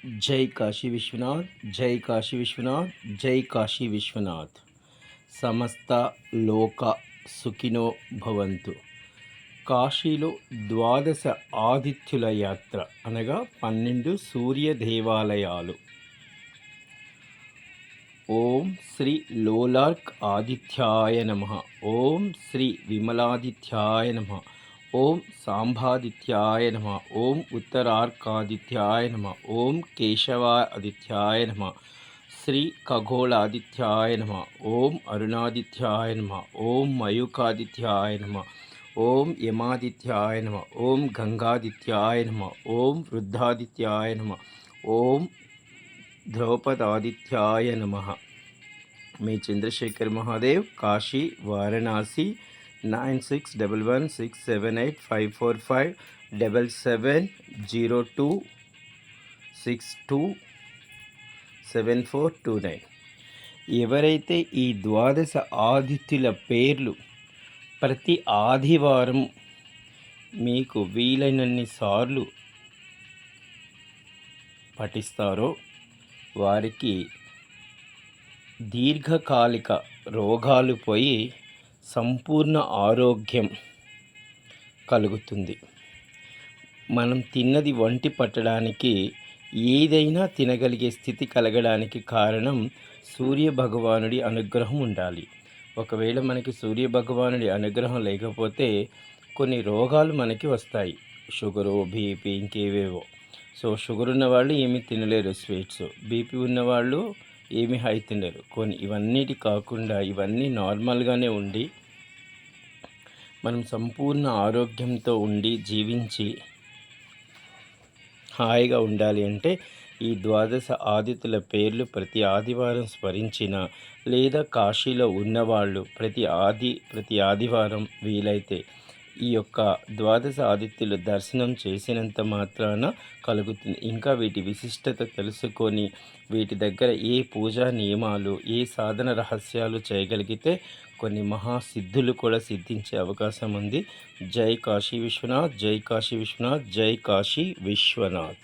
जय काशी विश्वनाथ, जय काशी विश्वनाथ, जय काशी विश्वनाथ। సమస్త లోక సుఖినో భవంతు. కాశీలో ద్వాదశ ఆదిత్యుల యాత్ర అనగా 12 సూర్య దేవాలయాలు. ఓం శ్రీ లోలార్క్ ఆదిత్యాయ నమః, ఓం శ్రీ విమలాదిత్యాయ నమః, ఓం సాంబాదిత్యాయ నమః, ఓం ఉత్తరార్కాదిత్యాయ నమః, ఓం కేశవాదిత్యాయ నమః, శ్రీ ఖగోళాదిత్యాయ నమః, ఓం అరుణాదిత్యాయ నమః, ఓం మయూఖాదిత్యాయ నమః, ఓం యమాదిత్యాయ నమః, ఓం గంగాదిత్యాయ నమః, ఓం వృద్ధాదిత్యాయ నమః, ఓం ద్రౌపదాదిత్యాయ నమః. మీ చంద్రశేఖర్ మహాదేవ్, కాశీ, వారణాసి. 9611678545 7702627429. ఎవరైతే ఈ ద్వాదశ ఆదిత్యుల పేర్లు ప్రతి ఆదివారం మీకు వీలైనన్ని సార్లు పఠిస్తారో వారికి దీర్ఘకాలిక రోగాలు పోయి సంపూర్ణ ఆరోగ్యం కలుగుతుంది. మనం తిన్నది వంటి పట్టడానికి, ఏదైనా తినగలిగే స్థితి కలగడానికి కారణం సూర్య భగవానుడి అనుగ్రహం ఉండాలి. ఒకవేళ మనకి సూర్య భగవానుడి అనుగ్రహం లేకపోతే కొన్ని రోగాలు మనకి వస్తాయి. షుగరు, బీపీ, ఇంకేవేవో. సో షుగర్ ఉన్నవాళ్ళు ఏమీ తినలేరు స్వీట్స్, బీపీ ఉన్నవాళ్ళు ఏమీ హై తినలేరు. ఇవన్నిటి కాకుండా ఇవన్నీ నార్మల్గానే ఉండి మనం సంపూర్ణ ఆరోగ్యంతో ఉండి జీవించి హాయిగా ఉండాలి అంటే ఈ ద్వాదశ ఆదిత్యుల పేర్లు ప్రతి ఆదివారం స్మరించిన, లేదా కాశీలో ఉన్నవాళ్ళు ప్రతి ఆదివారం వీలైతే ఈ యొక్క ద్వాదశ ఆదిత్యుల దర్శనం చేసినంత మాత్రాన కలుగుతుంది. ఇంకా వీటి విశిష్టత తెలుసుకొని వీటి దగ్గర ఏ పూజా నియమాలు, ఏ సాధన రహస్యాలు చేయగలిగితే కొన్ని మహాసిద్ధులు కూడా సిద్ధించే అవకాశం ఉంది. జై కాశీ విశ్వనాథ్, జై కాశీ విశ్వనాథ్, జై కాశీ విశ్వనాథ్.